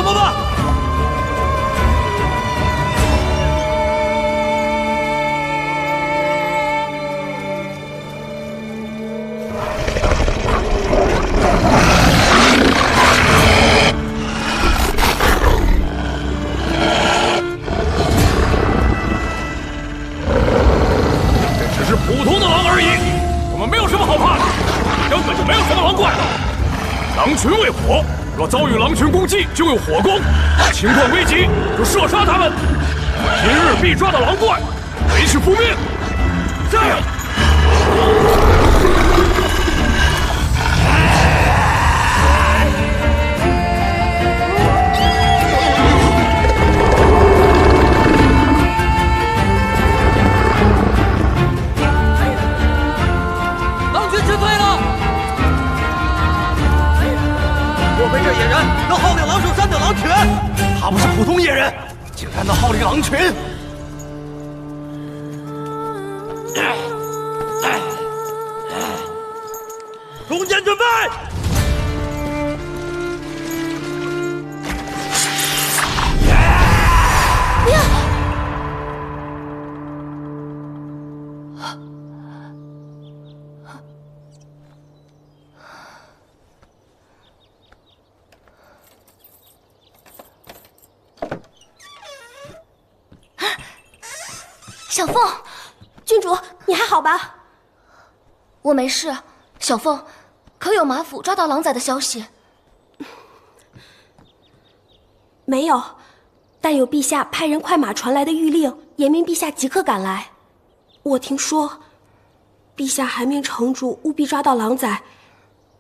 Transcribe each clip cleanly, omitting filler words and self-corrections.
了吧！这只是普通的狼而已，我们没有什么好怕的，根本就没有什么狼怪。狼群为火。 若遭遇狼群攻击，就用火攻；情况危急，就射杀他们。今日必抓到狼怪，回去复命。是。狼群撤退了。 莫非这野人能号令狼兽山的狼群？他不是普通野人，竟然能号令狼群！弓箭准备！小凤，郡主，你还好吧？我没事。小凤，可有马府抓到狼崽的消息？没有，但有陛下派人快马传来的谕令，严命陛下即刻赶来。我听说，陛下还命城主务必抓到狼崽，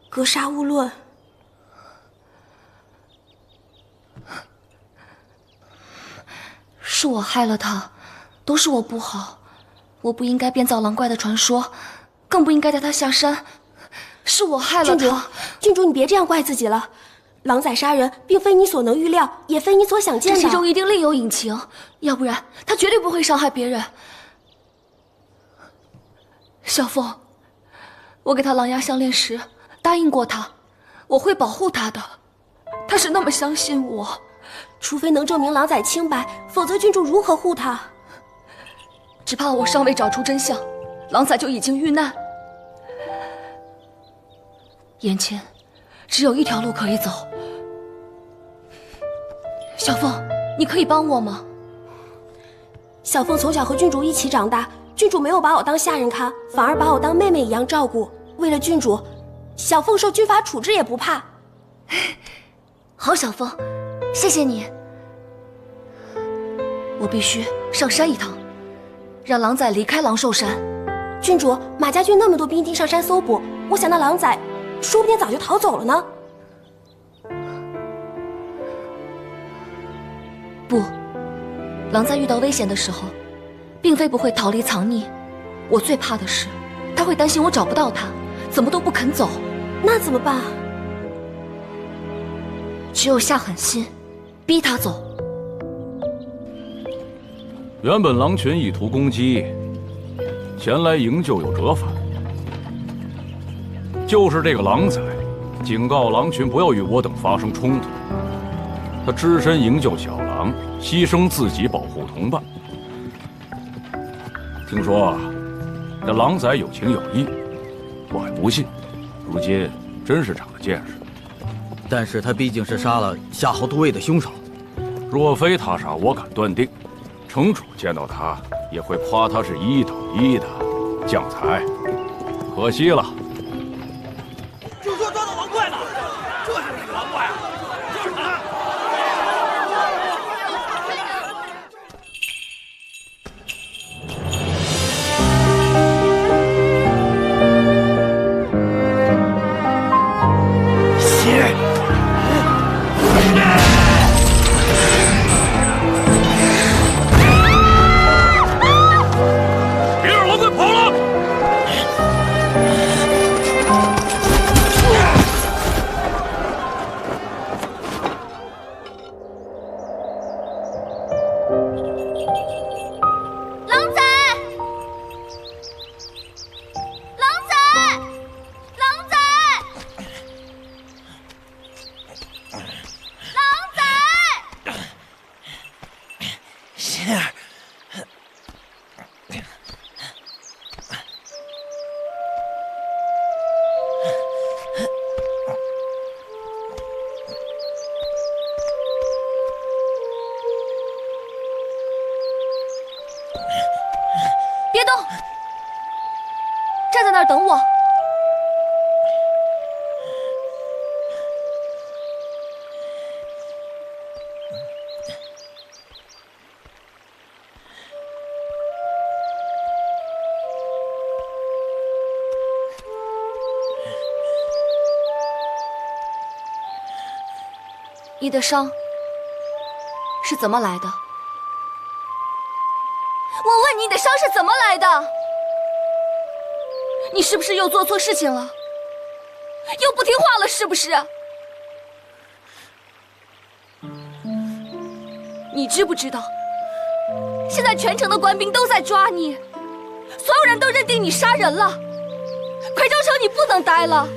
格杀勿论。是我害了他。 都是我不好，我不应该编造狼怪的传说，更不应该带他下山。是我害了他。郡主，你别这样怪自己了。狼崽杀人并非你所能预料，也非你所想见的。这其中一定另有隐情，要不然他绝对不会伤害别人。小凤，我给他狼牙项链时答应过他，我会保护他的。他是那么相信我，除非能证明狼崽清白，否则郡主如何护他？ 只怕我尚未找出真相，狼崽就已经遇难。眼前只有一条路可以走。小凤，你可以帮我吗？小凤从小和郡主一起长大，郡主没有把我当下人看，反而把我当妹妹一样照顾。为了郡主，小凤受军法处置也不怕。好，小凤，谢谢你。我必须上山一趟。 让狼崽离开狼兽山。郡主，马家军那么多兵丁上山搜捕，我想那狼崽说不定早就逃走了呢。不，狼在遇到危险的时候，并非不会逃离藏匿。我最怕的是，他会担心我找不到他，怎么都不肯走。那怎么办？只有下狠心，逼他走。 原本狼群意图攻击，前来营救又折返，就是这个狼崽，警告狼群不要与我等发生冲突。他只身营救小狼，牺牲自己保护同伴。听说这狼崽有情有义，我还不信，如今真是长了见识。但是他毕竟是杀了夏侯都尉的凶手，若非他杀，我敢断定。 城主见到他也会夸他是1等1的将才，可惜了。就说抓到狼怪了，这就是那个狼怪啊！就是他。血！等我。你的伤是怎么来的？我问你，你的伤是怎么来的？你是不是又做错事情了？又不听话了，是不是？你知不知道，现在全城的官兵都在抓你，所有人都认定你杀人了。夔州城你不能待了。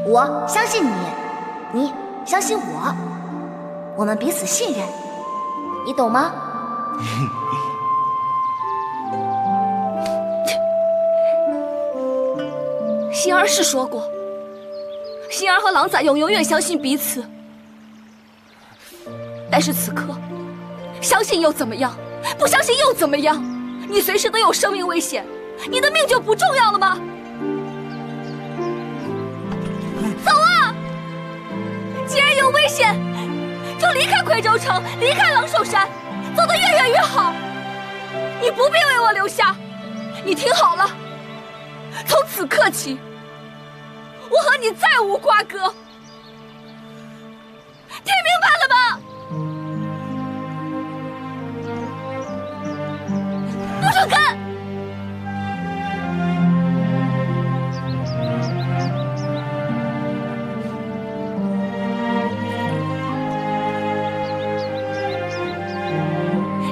我相信你，你相信我，我们彼此信任，你懂吗？星儿是说过，星儿和狼崽永远相信彼此。但是此刻，相信又怎么样？不相信又怎么样？你随时都有生命危险，你的命就不重要了吗？走啊！既然有危险，就离开夔州城，离开狼首山，走得越远越好。你不必为我留下。你听好了，从此刻起，我和你再无瓜葛。听明白了吗？不准干！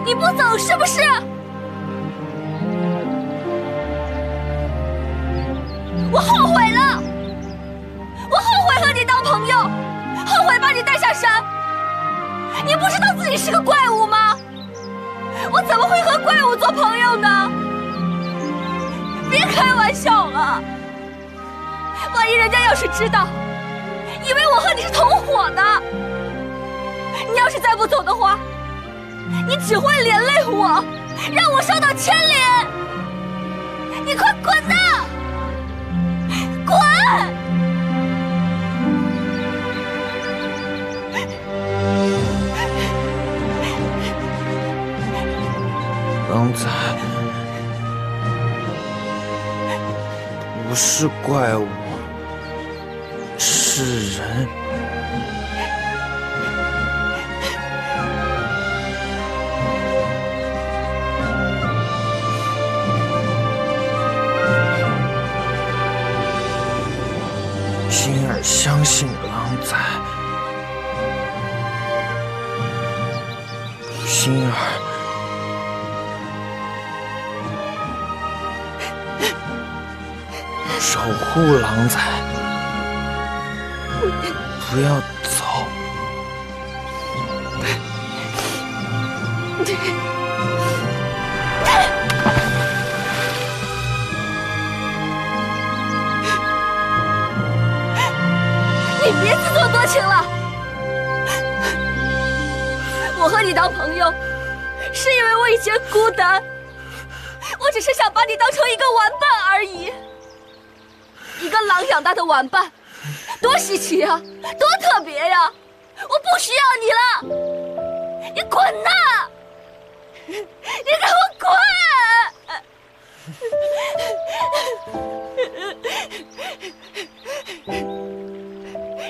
你不走是不是？我后悔了，我后悔和你当朋友，后悔把你带下山。你不知道自己是个怪物吗？我怎么会和怪物做朋友呢？别开玩笑了，万一人家要是知道，以为我和你是同伙的。你要是再不走的话，你只会连累我，让我受到牵连。你快滚呐！滚！狼崽不是怪物，是人。星儿相信狼崽，星儿守护狼崽，不要走。你别自作多情了。我和你当朋友，是因为我以前孤单，我只是想把你当成一个玩伴而已。一个狼养大的玩伴，多稀奇呀，多特别呀！我不需要你了，你滚呐！你给我滚！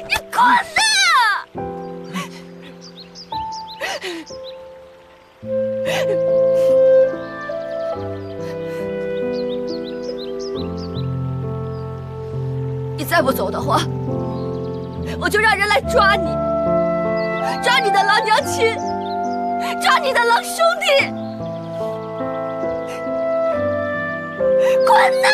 你滚呐！你再不走的话，我就让人来抓你，抓你的狼娘亲，抓你的狼兄弟！滚呐！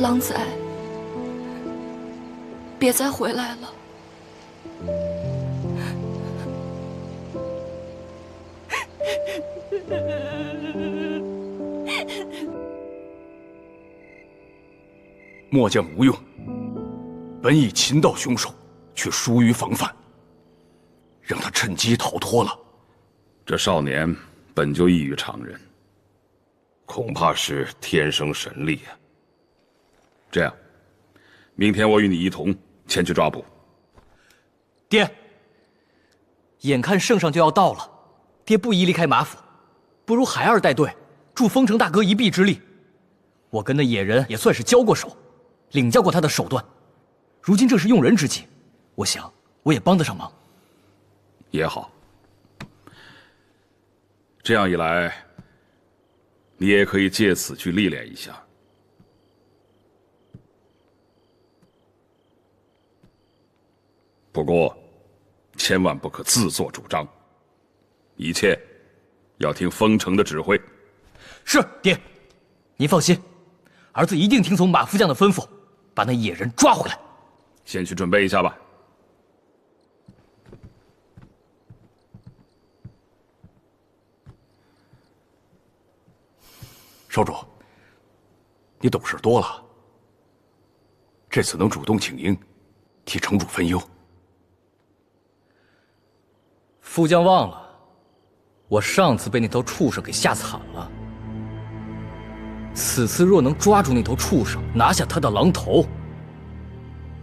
狼崽，别再回来了。末将无用，本已擒到凶手，却疏于防范，让他趁机逃脱了。这少年本就异于常人，恐怕是天生神力啊。这样，明天我与你一同前去抓捕。爹，眼看圣上就要到了，爹不宜离开马府，不如孩儿带队，助丰城大哥一臂之力。我跟那野人也算是交过手，领教过他的手段，如今正是用人之际，我想我也帮得上忙。也好，这样一来，你也可以借此去历练一下。不过，千万不可自作主张，一切要听丰城的指挥。是，爹，您放心，儿子一定听从马副将的吩咐，把那野人抓回来。先去准备一下吧。少主，你懂事多了，这次能主动请缨，替城主分忧。副将忘了，我上次被那头畜生给吓惨了。此次若能抓住那头畜生，拿下他的狼头，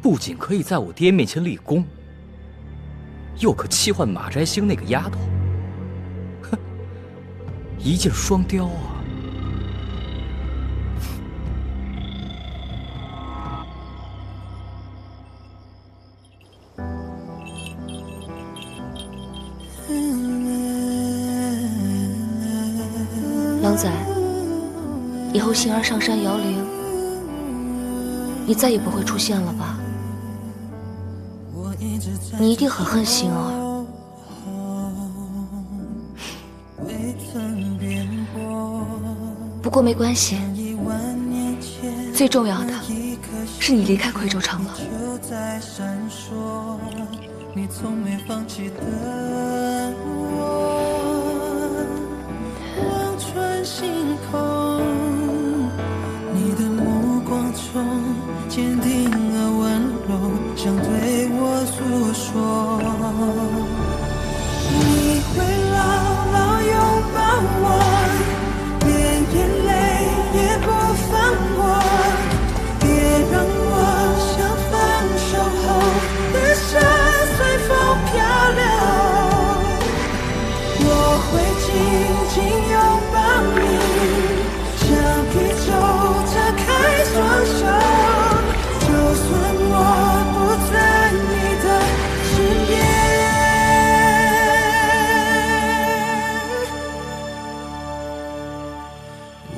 不仅可以在我爹面前立功，又可气唤马摘星那个丫头。哼，一箭双雕啊！狼崽，以后星儿上山摇铃，你再也不会出现了吧？你一定很恨星儿。不过没关系，最重要的是你离开夔州城了。你从没放弃的望穿星空，你的目光中坚定而温柔，想对我诉说。你会牢牢拥抱我，连眼泪也不放过，别让我像分手后的沙随风漂流。我会紧紧拥抱你，向宇宙张开双手，就算我不在你的身边。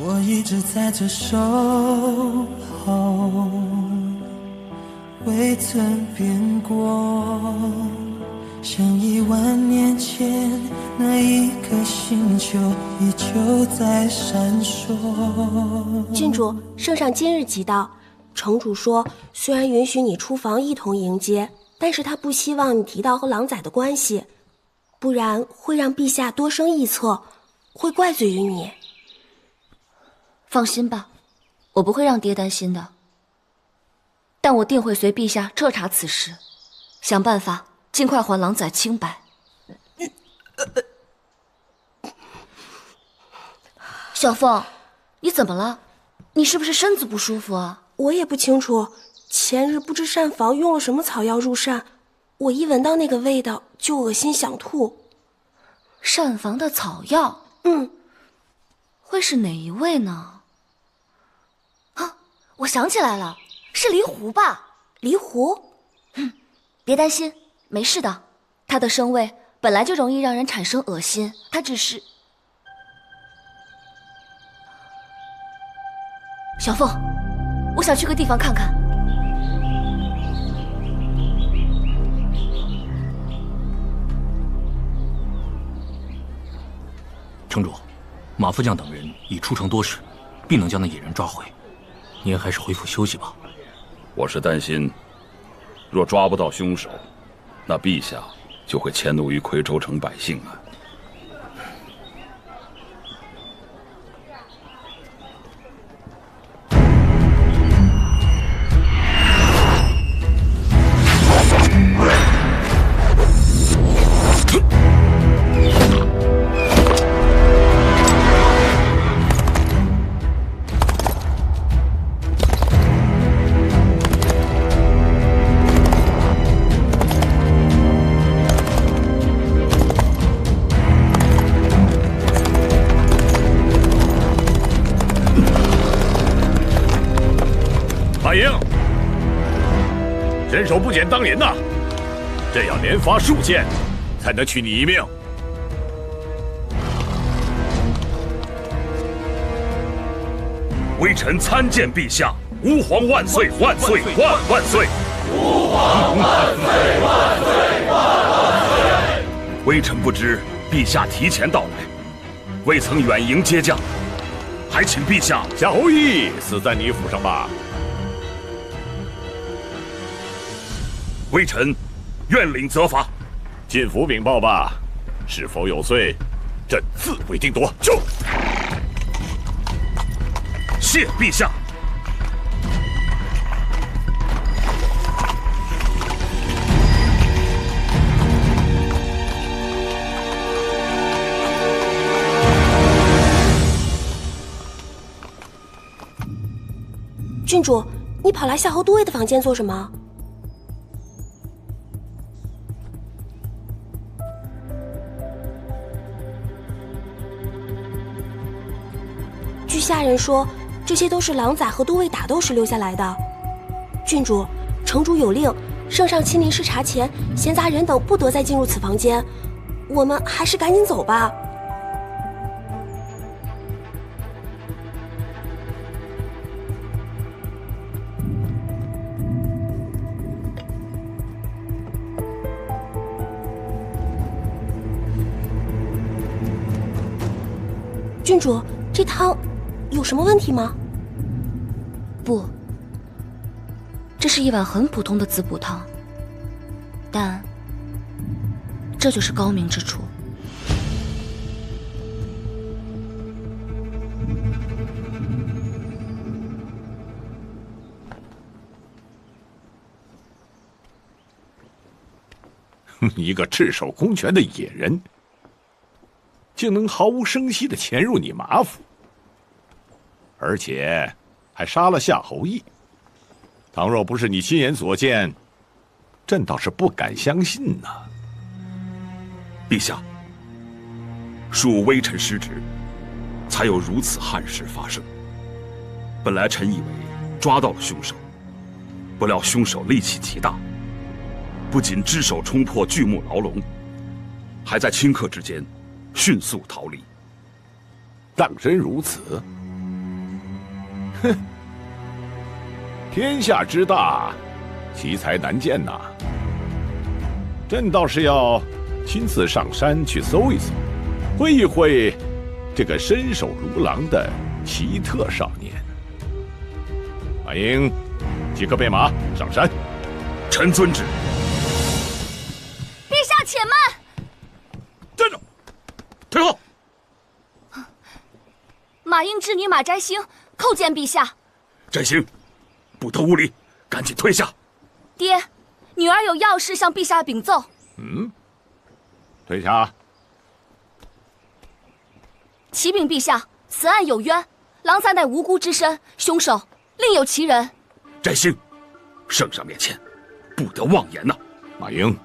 我一直在这守候，未曾变过，像10000年前那一颗星球依旧在闪烁。郡主，圣上今日即到。城主说，虽然允许你出房一同迎接，但是他不希望你提到和狼崽的关系，不然会让陛下多生臆测，会怪罪于你。放心吧，我不会让爹担心的。但我定会随陛下彻查此事，想办法尽快还狼崽清白。小凤，你怎么了？你是不是身子不舒服啊？我也不清楚，前日不知膳房用了什么草药入膳，我一闻到那个味道就恶心想吐。膳房的草药？会是哪一味呢？啊，我想起来了，是离狐吧？离狐？别担心，没事的。它的生味本来就容易让人产生恶心，它只是……小凤，我想去个地方看看。城主，马副将等人已出城多时，必能将那野人抓回。您还是回府休息吧。我是担心，若抓不到凶手，那陛下就会迁怒于夔州城百姓啊。马英，身手不减当年呐，这要连发数箭，才能取你一命。微臣参见陛下，吾皇万岁万岁万万岁！吾皇万岁万岁万岁！微臣不知陛下提前到来，未曾远迎接驾，还请陛下。夏侯义死在你府上吧？微臣愿领责罚。进府禀报吧，是否有罪，朕自会定夺。就，谢陛下。郡主，你跑来夏侯都尉的房间做什么？据下人说，这些都是狼崽和都尉打斗时留下来的。郡主，城主有令，圣上亲临视察前，闲杂人等不得再进入此房间。我们还是赶紧走吧。郡主，这汤有什么问题吗？不，这是一碗很普通的滋补汤，但这就是高明之处。一个赤手空拳的野人，竟能毫无声息地潜入你马府，而且还杀了夏侯义。倘若不是你亲眼所见，朕倒是不敢相信呐。陛下，恕微臣失职，才有如此憾事发生。本来臣以为抓到了凶手，不料凶手力气极大，不仅只手冲破巨木牢笼，还在顷刻之间迅速逃离。当真如此？哼！天下之大，奇才难见呐。朕倒是要亲自上山去搜一搜，会一会这个身手如狼的奇特少年。马英，即刻备马上山。臣遵旨。陛下且慢！站住！退后！马英之女马摘星叩见陛下。摘星，不得无礼，赶紧退下。爹，女儿有要事向陛下禀奏。退下。启禀陛下，此案有冤，狼崽乃无辜之身，凶手另有其人。摘星，圣上面前不得妄言呐。马英，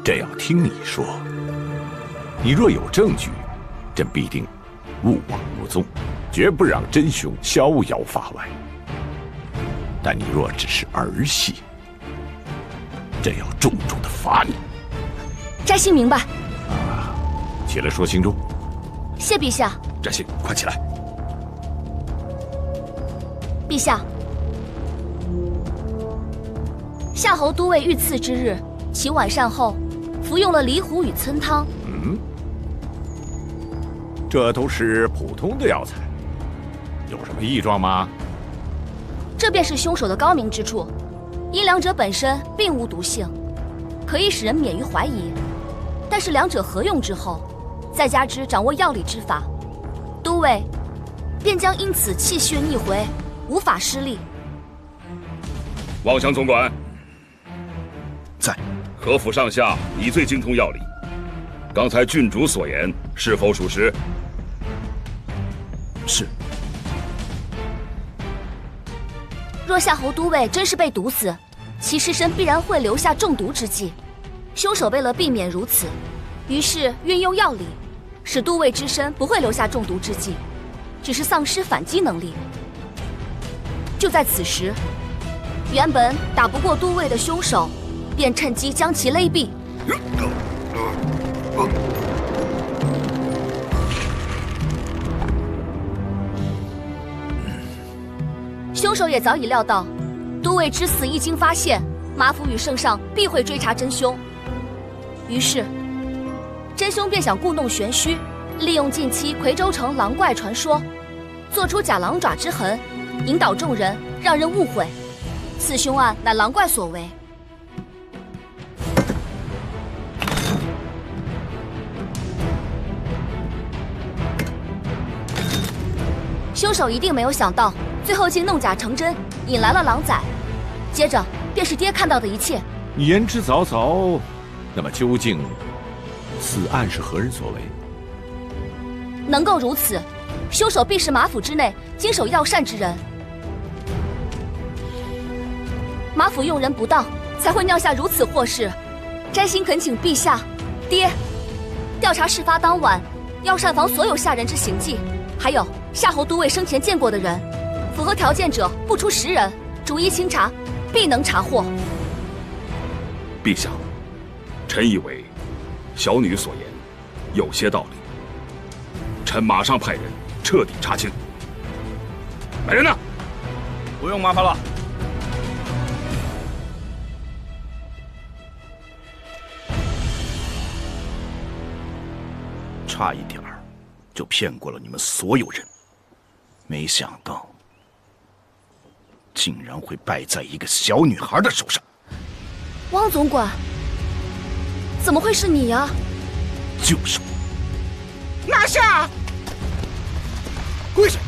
朕要听你说。你若有证据，朕必定勿往无踪，绝不让真凶逍遥法外。但你若只是儿戏，朕要重重的罚你。摘星明白。起来说清楚。谢陛下。摘星，快起来。陛下，夏侯都尉遇刺之日，其晚膳后服用了离虎与参汤，这都是普通的药材，有什么异状吗？这便是凶手的高明之处，因两者本身并无毒性，可以使人免于怀疑。但是两者合用之后，再加之掌握药理之法，都尉便将因此气血逆回，无法施力。望乡总管在。何府上下你最精通药理，刚才郡主所言是否属实？是。若夏侯都尉真是被毒死，其尸身必然会留下中毒之迹。凶手为了避免如此，于是运用药理，使都尉之身不会留下中毒之迹，只是丧失反击能力。就在此时，原本打不过都尉的凶手便趁机将其勒毙。凶手也早已料到，都尉之死一经发现，马府与圣上必会追查真凶。于是，真凶便想故弄玄虚，利用近期夔州城狼怪传说，做出假狼爪之痕，引导众人，让人误会此凶案乃狼怪所为。凶手一定没有想到，最后竟弄假成真，引来了狼崽。接着便是爹看到的一切。言之凿凿，那么究竟此案是何人所为？能够如此，凶手必是马府之内经手药膳之人。马府用人不当，才会酿下如此祸事。摘星恳请陛下、爹调查事发当晚药膳房所有下人之行迹，还有夏侯都尉生前见过的人，符合条件者不出10人，逐一清查，必能查获。陛下，臣以为小女所言有些道理，臣马上派人彻底查清。来人呐！不用麻烦了。差一点儿就骗过了你们所有人，没想到竟然会败在一个小女孩的手上。汪总管，怎么会是你呀？就是我。拿下！跪下！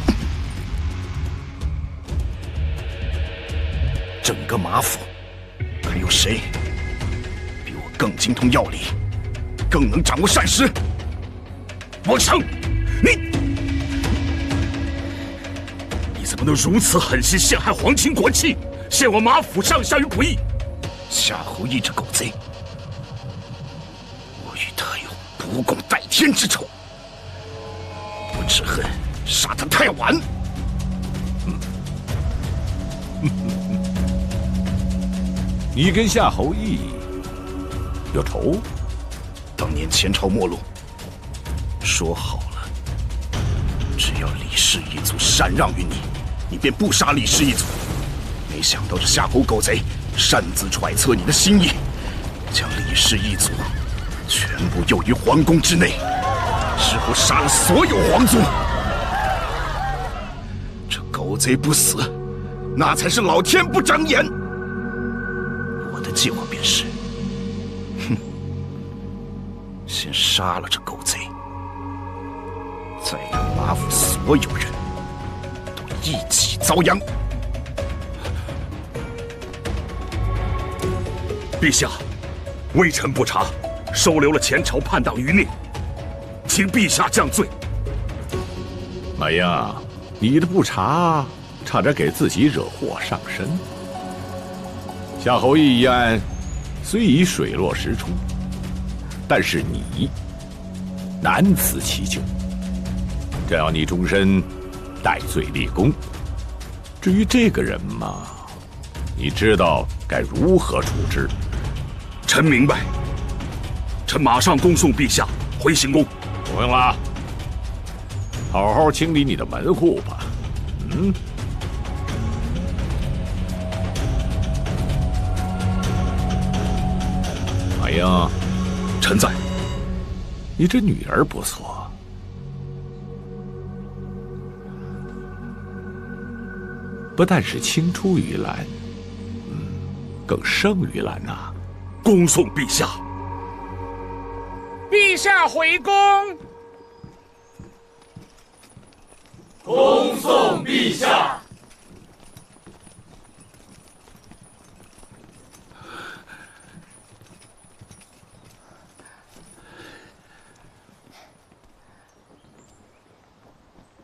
整个马府，还有谁比我更精通药理，更能掌握膳食？王成，你怎么能如此狠心陷害皇亲国戚，陷我马府上下于不义？夏侯义这狗贼，我与他有不共戴天之仇，我只恨杀他太晚。你跟夏侯义有仇？当年前朝末路，说好了，只要李氏一族禅让于你，你便不杀李氏一族。没想到这夏侯狗贼擅自揣测你的心意，将李氏一族全部诱于皇宫之内，之后杀了所有皇族。这狗贼不死，那才是老天不长眼。我的计划便是，先杀了这狗贼，再让马府所有人都一起遭殃。陛下，微臣不察，收留了前朝叛党余孽，请陛下降罪。马英，你的不察，差点给自己惹祸上身。夏侯义一案虽已水落石出，但是你难辞其咎，这要你终身戴罪立功。至于这个人嘛，你知道该如何处置。臣明白，臣马上恭送陛下回行宫。不用了，好好清理你的门户吧。马英，臣在。你这女儿不错，不但是青出于蓝，更胜于蓝呐！恭送陛下。陛下回宫。恭送陛下。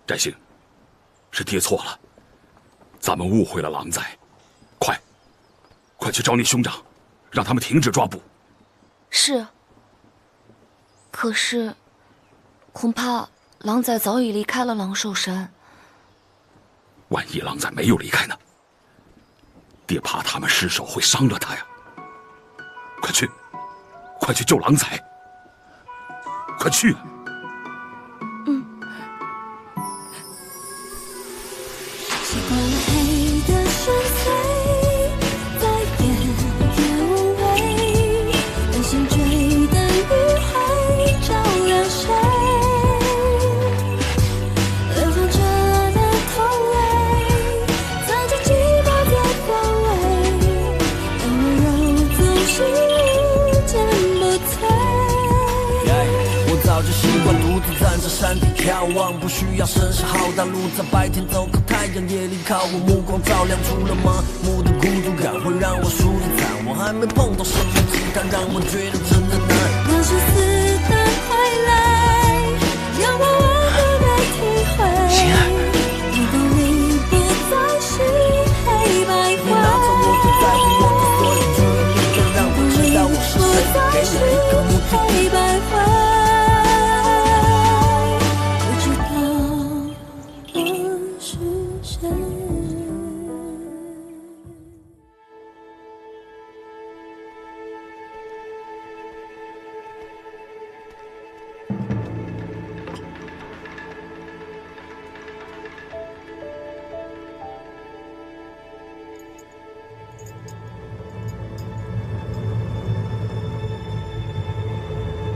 摘星，是爹错了，咱们误会了狼崽，快去找你兄长，让他们停止抓捕。是。可是，恐怕狼崽早已离开了狼兽山。万一狼崽没有离开呢？爹怕他们失手会伤了他呀。快去救狼崽！快去！习惯了黑的深邃，在眼也无畏，担心追的余晖照亮谁？流淌着的痛泪，藏着寂寞的风味，但温柔总是无坚不摧。我早就习惯独自站着山顶眺望，不需要声势浩大，路在白天走，靠太阳夜里靠我，目光照亮出了麻木的孤独感，会让我输得惨。我还没碰到什么吉他，让我觉得真的难。让生死的快来，让我温度的体会。心儿，你的你不再是黑白灰，你拿走我最在乎我的所有注意力，更让我知道我是谁，给我一个目的地。黑白灰。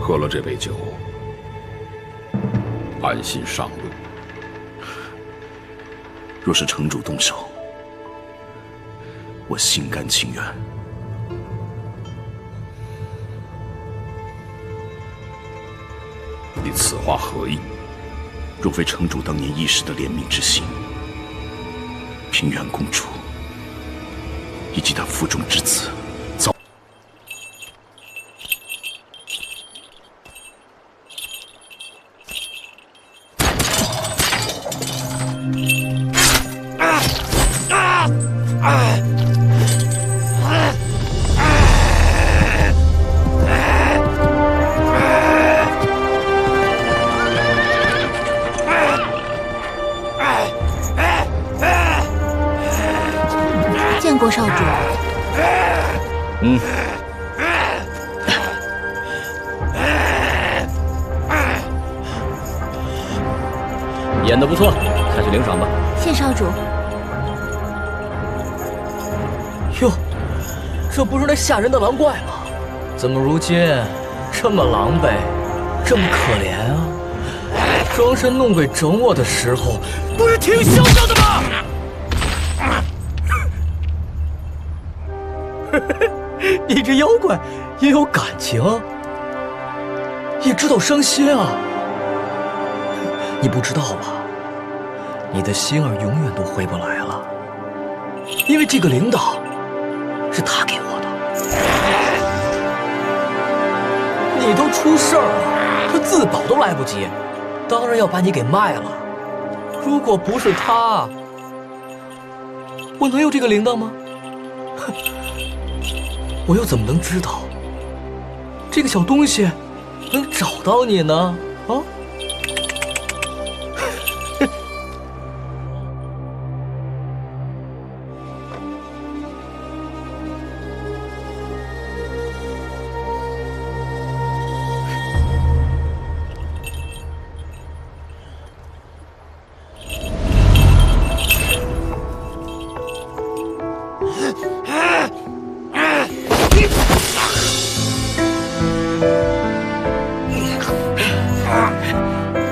喝了这杯酒，安心上路。若是城主动手，我心甘情愿。你此话何意？若非城主当年一时的怜悯之心，平原公主以及她腹中之子，早。见过少主。演得不错，下去领赏吧。谢少主。哟，这不是那吓人的狼怪吗？怎么如今这么狼狈，这么可怜啊？装神弄鬼整我的时候，不是挺嚣张的吗？你这妖怪也有感情，也知道伤心啊！你不知道吧？你的心儿永远都回不来了，因为这个铃铛是他给我的。你都出事儿了，这自保都来不及，当然要把你给卖了。如果不是他，我能有这个铃铛吗？哼！我又怎么能知道这个小东西能找到你呢？啊！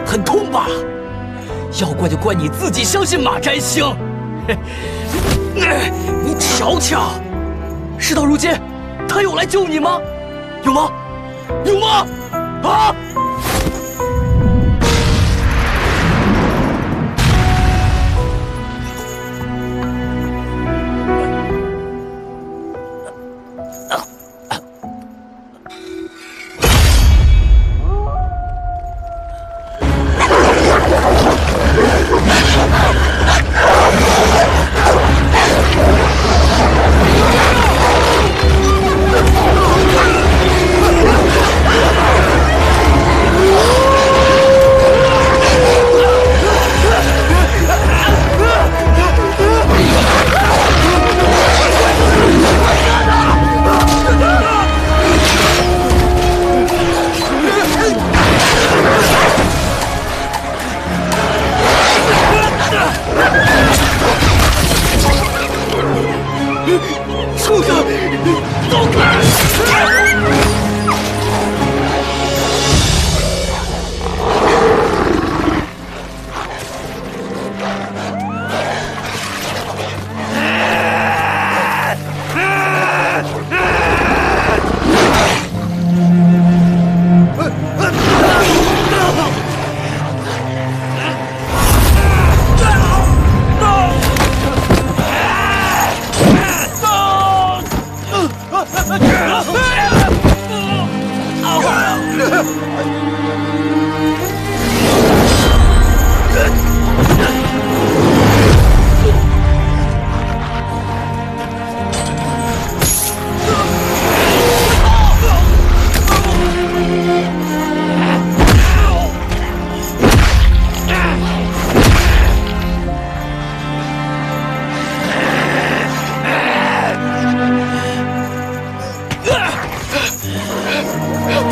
很痛吧？要怪就怪你自己相信马摘星，你瞧瞧，事到如今，他有来救你吗？有吗？有吗？啊！畜生，走开！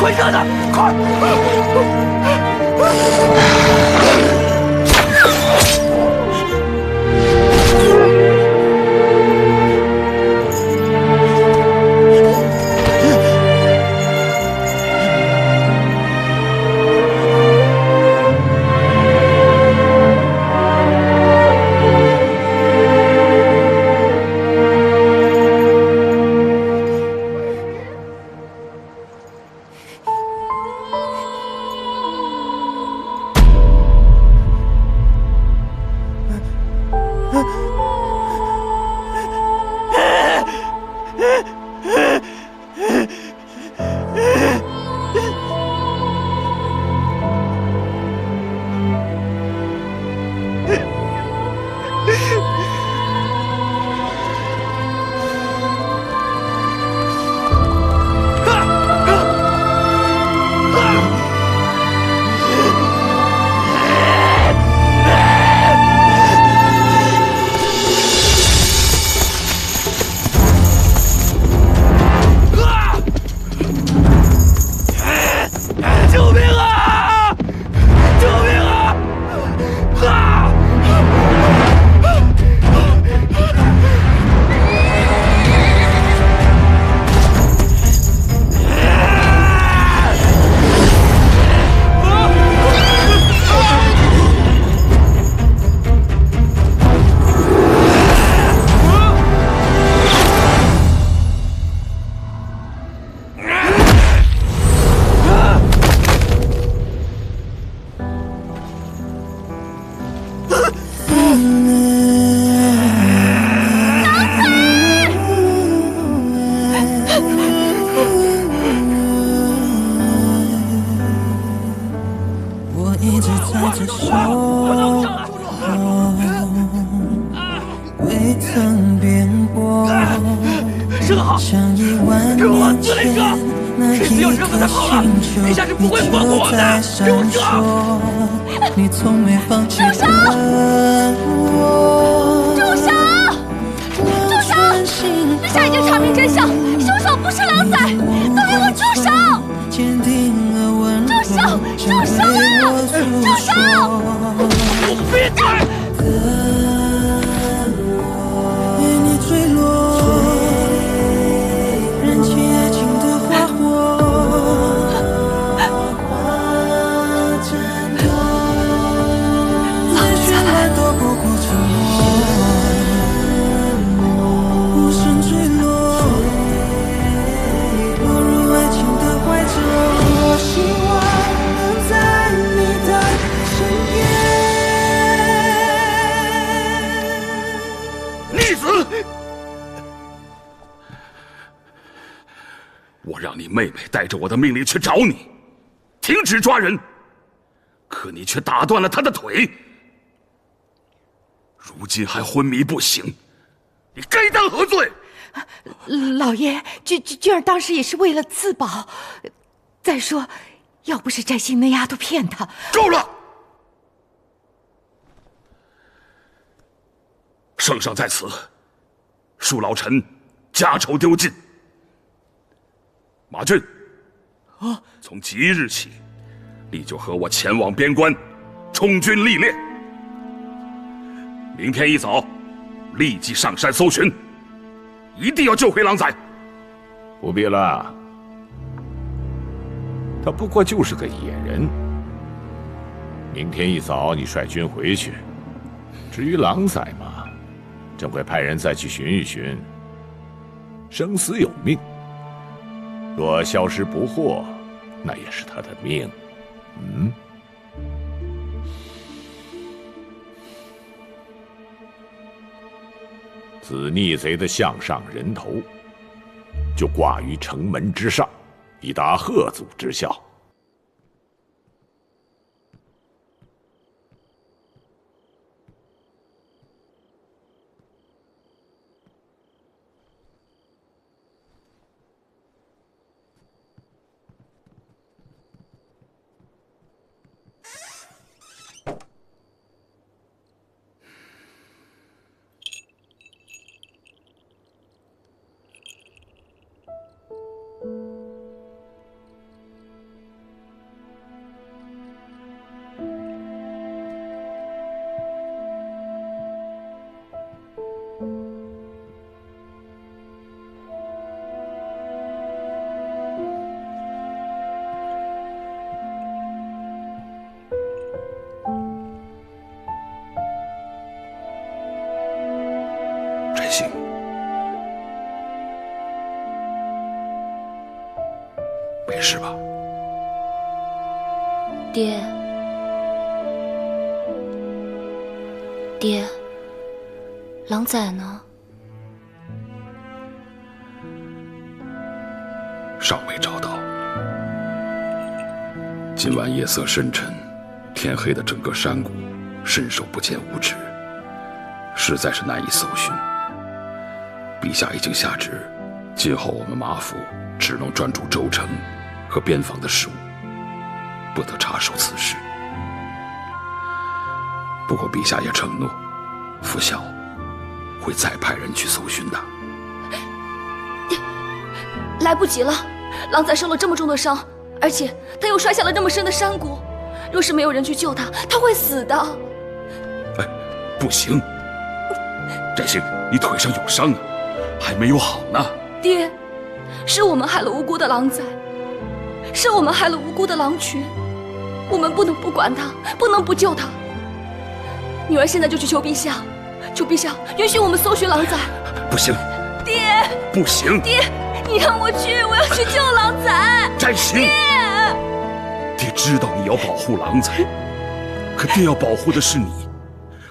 快射他！快！你从没放弃过我。住手！住手！陛下已经查明真相，凶手不是狼崽，都给我住手！住手！住手啊！住手！闭嘴！为你坠落，燃起爱情的花火。在绚烂躲不过沉默。我让你妹妹带着我的命令去找你，停止抓人，可你却打断了她的腿。如今还昏迷不醒，你该当何罪？老爷，娟儿当时也是为了自保。再说，要不是翟兴那丫头骗他，够了！圣上在此，恕老臣家丑丢尽。马俊，从即日起，你就和我前往边关，充军历练。明天一早，立即上山搜寻，一定要救回狼崽。不必了，他不过就是个野人。明天一早你率军回去。至于狼崽嘛，朕会派人再去寻一寻。生死有命，若消失不获，那也是他的命。此逆贼的项上人头，就挂于城门之上，以达贺祖之效。没事吧？爹，爹，狼崽呢？尚未找到。今晚夜色深沉，天黑的整个山谷伸手不见五指，实在是难以搜寻。陛下已经下旨，今后我们马府只能专注州城和边防的事务，不得插手此事。不过陛下也承诺，拂晓会再派人去搜寻的。来不及了，狼崽受了这么重的伤，而且他又摔下了这么深的山谷，若是没有人去救他，他会死的。哎，不行，翟兴，你腿上有伤啊，还没有好呢。爹，是我们害了无辜的狼崽，是我们害了无辜的狼群，我们不能不管他，不能不救他。女儿现在就去求陛下，求陛下允许我们搜寻狼崽。不行，爹，不行，爹，你让我去，我要去救狼崽。翟兴，爹知道你要保护狼崽，可爹要保护的是你，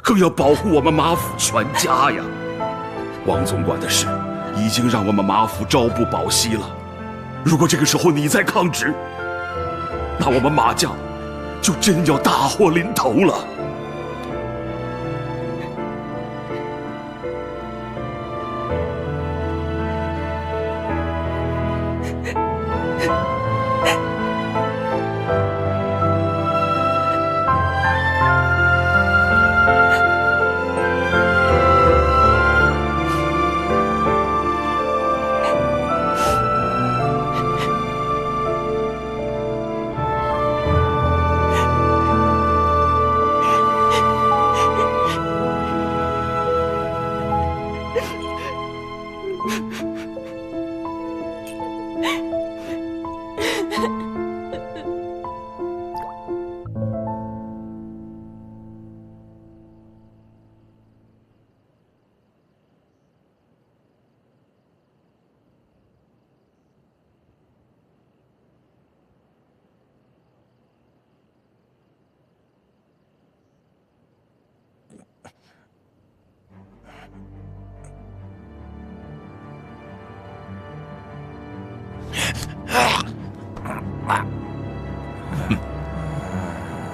更要保护我们马府全家呀。王总管的事已经让我们马府朝不保夕了，如果这个时候你再抗旨，那我们马家就真要大祸临头了。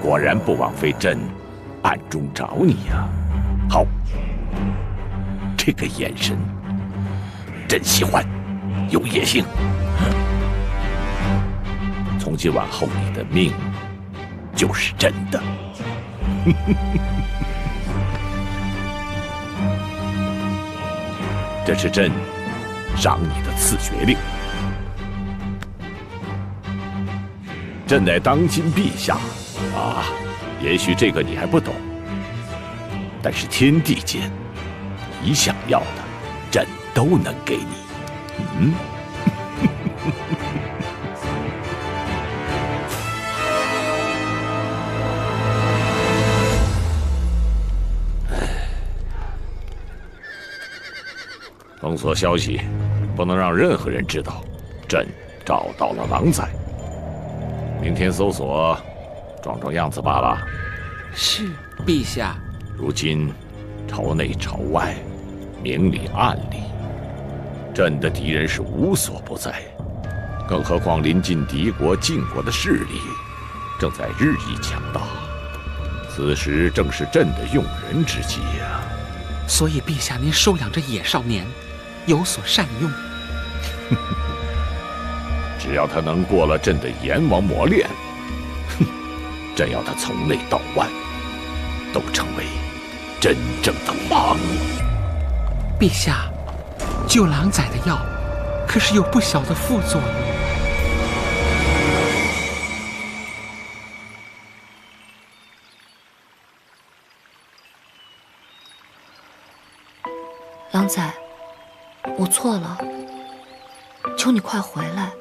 果然不枉费朕暗中找你呀。好，这个眼神，朕喜欢，有野性。从今往后，你的命就是朕的。这是朕赏你的赐爵令。朕乃当今陛下啊，也许这个你还不懂，但是天地间，你想要的，朕都能给你。封锁消息，不能让任何人知道，朕找到了狼崽。明天搜索，装装样子罢了。是，陛下。如今，朝内朝外，明里暗里，朕的敌人是无所不在，更何况临近敌国、晋国的势力正在日益强大。此时正是朕的用人之机呀。所以，陛下您收养这野少年，有所善用。只要他能过了朕的阎王磨练，朕要他从内到外都成为真正的王。陛下，救狼崽的药可是有不小的副作用。狼崽，我错了，求你快回来。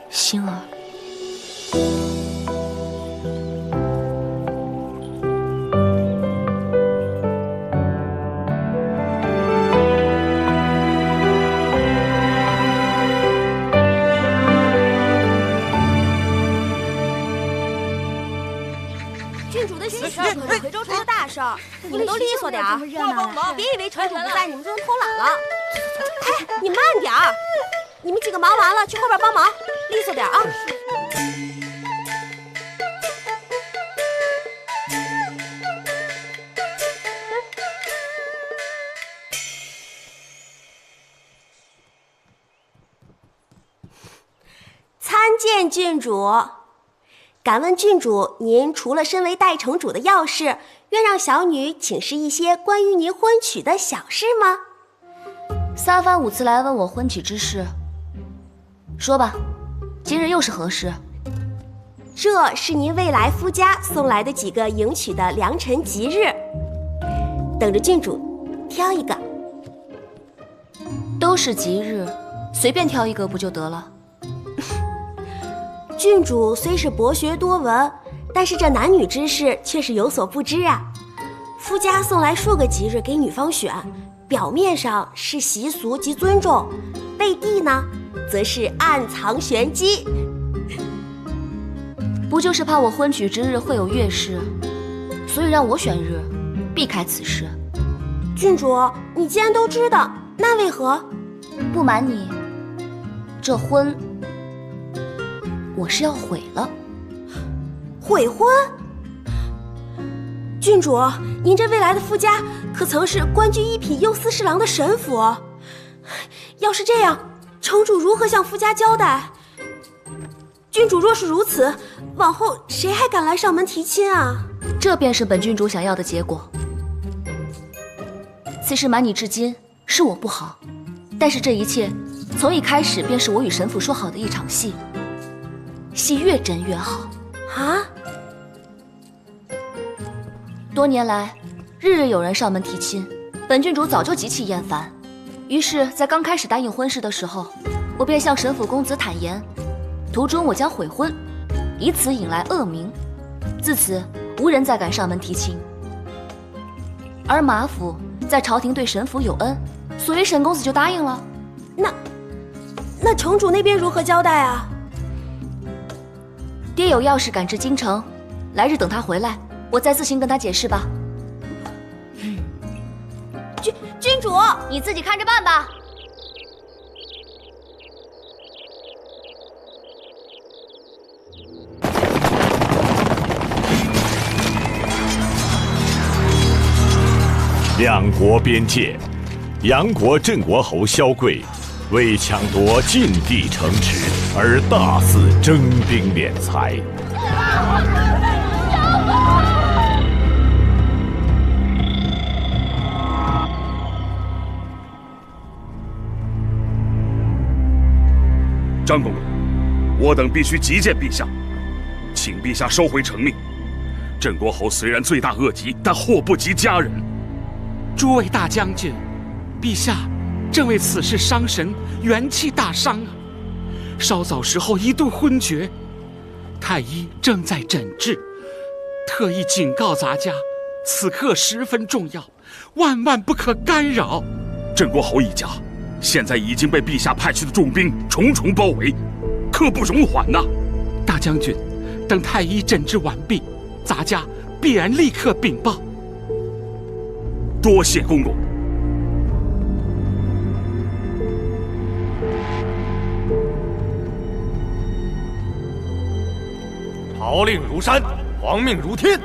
星儿，郡主的喜事可是夔州城的大事儿，你们都利索点儿，别以为城主不在，你们就能偷懒了。哎，你慢点儿，你们几个忙完了，去后边帮忙，利索点啊！参见郡主。敢问郡主，您除了身为代城主的要事，愿让小女请示一些关于您婚娶的小事吗？三番五次来问我婚娶之事，说吧，今日又是何事？这是您未来夫家送来的几个迎娶的良辰吉日，等着郡主挑一个。都是吉日，随便挑一个不就得了？郡主虽是博学多闻，但是这男女之事却是有所不知啊。夫家送来数个吉日给女方选，表面上是习俗及尊重，背地呢，则是暗藏玄机。不就是怕我婚娶之日会有月事，所以让我选日，避开此事。郡主，你既然都知道，那为何？不瞒你，这婚我是要毁了。悔婚？郡主，您这未来的夫家可曾是官居一品右司侍郎的神府？要是这样，城主如何向夫家交代？郡主若是如此，往后谁还敢来上门提亲啊？这便是本郡主想要的结果。此事瞒你至今，是我不好，但是这一切从一开始便是我与神府说好的一场戏，戏越真越好啊！多年来，日日有人上门提亲，本郡主早就极其厌烦。于是，在刚开始答应婚事的时候，我便向神府公子坦言，途中我将悔婚，以此引来恶名。自此，无人再敢上门提亲。而马府在朝廷对神府有恩，所以沈公子就答应了。那城主那边如何交代啊？爹有要事赶至京城，来日等他回来，我再自行跟他解释吧。郡主，你自己看着办吧。两国边界，杨国镇国侯萧贵为抢夺晋地城池而大肆征兵敛财。张公公，我等必须急见陛下，请陛下收回成命。镇国侯虽然罪大恶极，但祸不及家人。诸位大将军，陛下正为此事伤神，元气大伤啊！稍早时候一度昏厥，太医正在诊治，特意警告咱家，此刻十分重要，万万不可干扰。镇国侯一家现在已经被陛下派去的重兵重重包围，刻不容缓呐！大将军，等太医诊治完毕，咱家必然立刻禀报。多谢公公。朝令如山，皇命如天。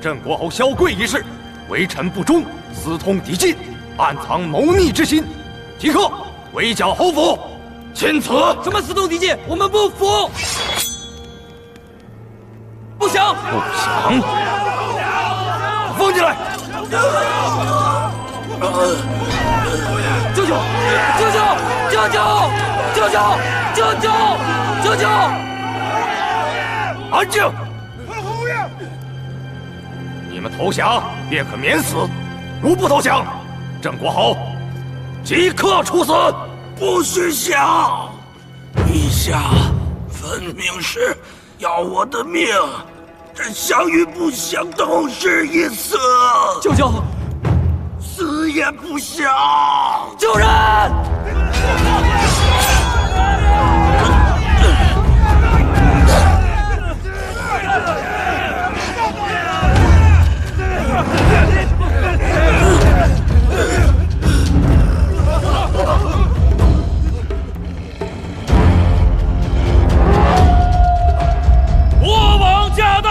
镇国侯萧贵一事，为臣不忠，私通敌晋，暗藏谋逆之心，即刻围剿侯府，钦此。什么私通敌晋？我们不服！不降！不降！放进来！舅舅，舅舅，舅舅，舅舅，舅舅，舅舅！安静！你们投降便可免死，如不投降，镇国侯即刻处死！不许降！陛下分明是要我的命，这降与不降都是一死。舅舅，死也不降！救人！国王驾到！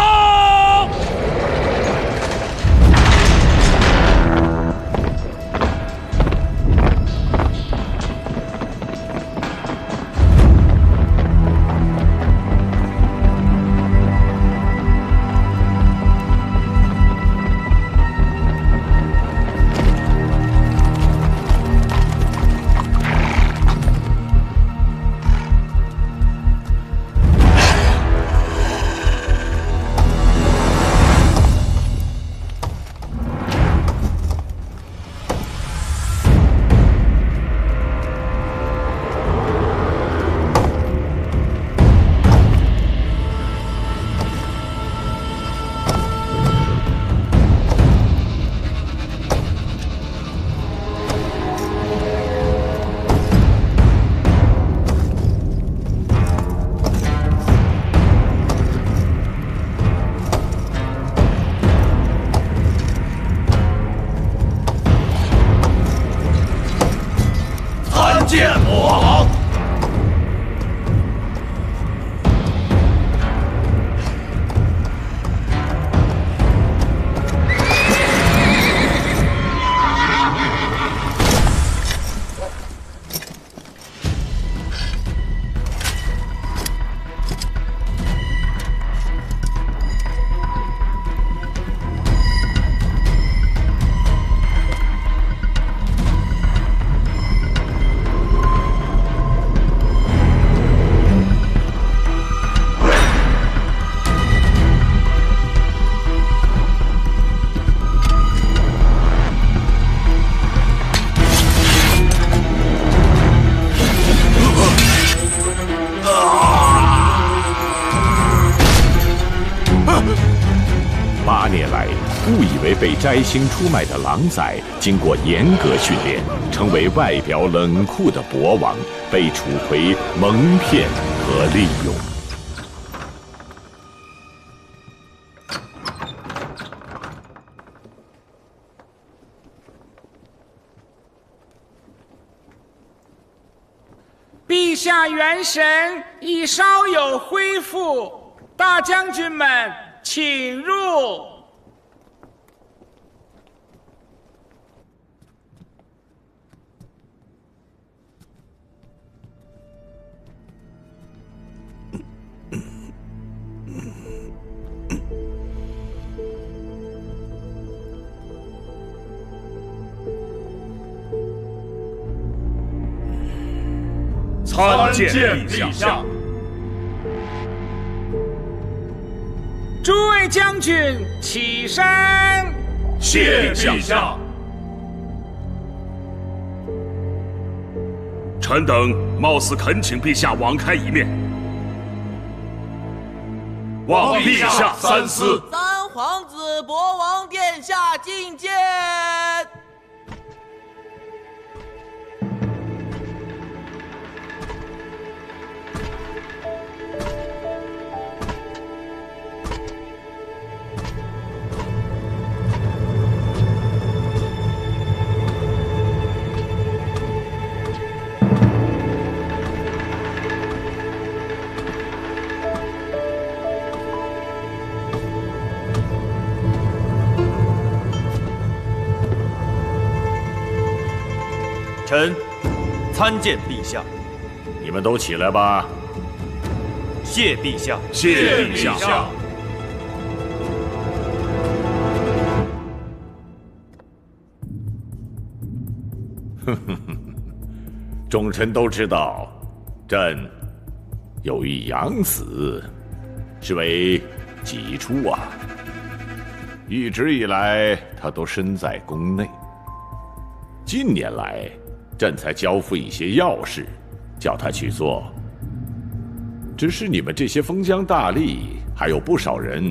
见我王！8年来，误以为被摘星出卖的狼崽，经过严格训练，成为外表冷酷的国王，被楚葵蒙骗和利用。陛下元神已稍有恢复，大将军们请入。参见陛下。诸位将军起身。谢陛下。臣等冒死恳请陛下网开一面，望陛下三思。三皇子博王殿下觐见。臣参见陛下。你们都起来吧。谢陛下。谢陛下。众臣都知道，朕有一养子，是为己出啊。一直以来，他都身在宫内。近年来，朕才交付一些要事，叫他去做。只是你们这些封疆大吏，还有不少人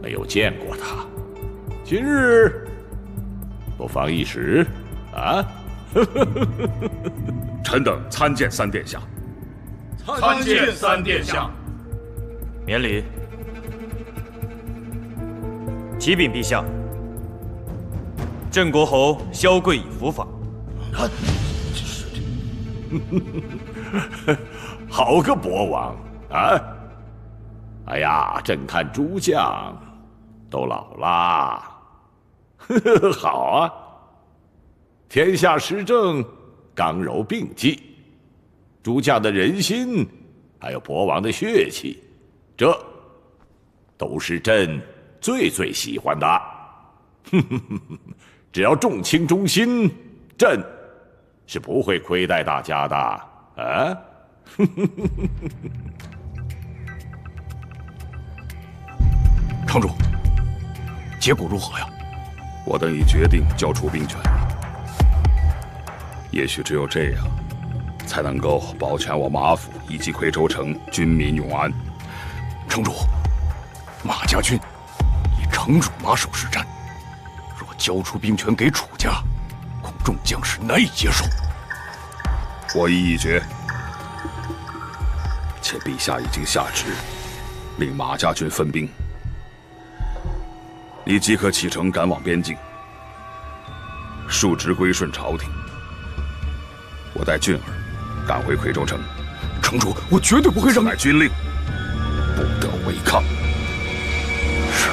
没有见过他。今日不妨一试啊！臣等参见三殿下。参见三殿下。免礼。启禀陛下，镇国侯萧贵已伏法。好个博王啊！哎呀，朕看诸将都老啦。好啊，天下时政刚柔并济，诸将的人心，还有博王的血气，这都是朕最喜欢的。只要众卿忠心，朕是不会亏待大家的啊！城主，结果如何呀？我等已决定交出兵权，也许只有这样，才能够保全我马府以及夔州城军民永安。城主，马家军以城主马首是瞻，若交出兵权给楚家，恐众将士难以接受。我意已决，且陛下已经下旨，令马家军分兵，你即可启程赶往边境，述职归顺朝廷。我带俊儿赶回夔州城。城主，我绝对不会让你。乃军令，不得违抗。是。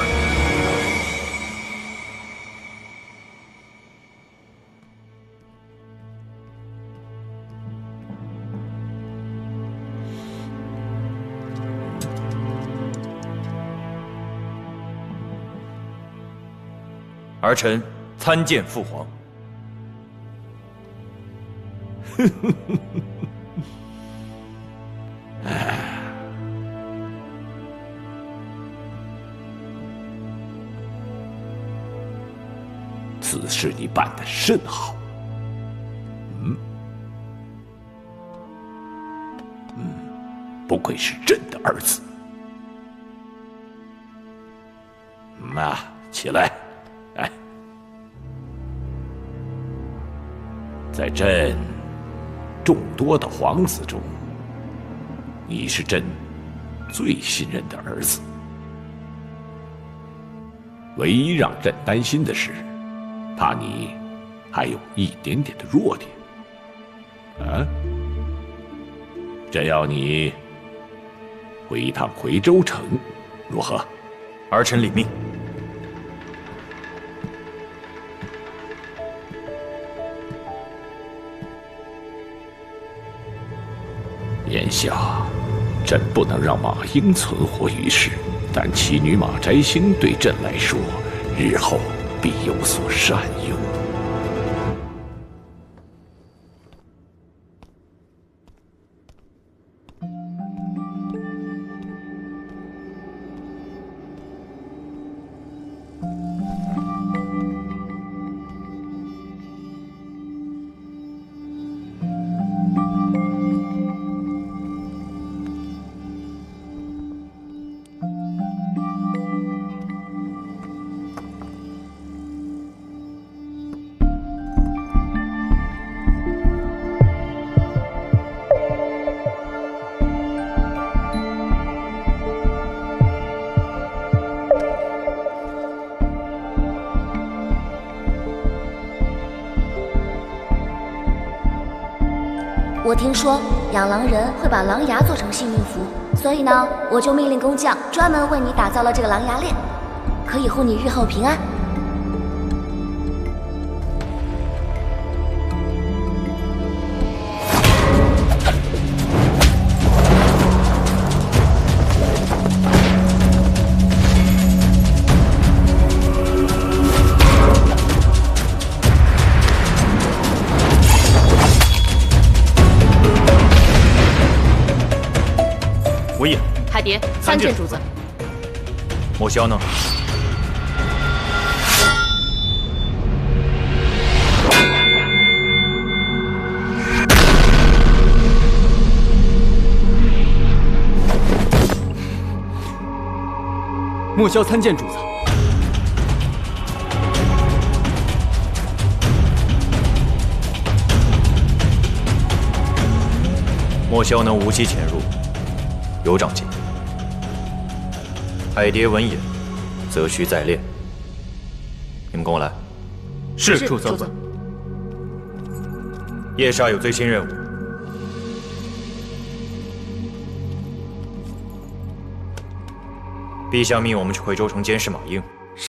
儿臣参见父皇。此事你办得甚好。不愧是朕的儿子。起来，来，在朕众多的皇子中，你是朕最信任的儿子。唯一让朕担心的是，怕你还有一点点的弱点。朕要你回一趟夔州城，如何？儿臣领命。眼下，朕不能让马英存活于世，但其女马摘星对朕来说，日后必有所善用。我听说养狼人会把狼牙做成幸运符，所以呢，我就命令工匠专门为你打造了这个狼牙链，可以护你日后平安。无影，海蝶，参见主子。莫萧呢？莫萧参见主子。莫萧能无期潜入，有长进。海蝶闻言，则需再练。你们跟我来。是主子。夜煞有最新任务。陛下命我们去回州城监视马英。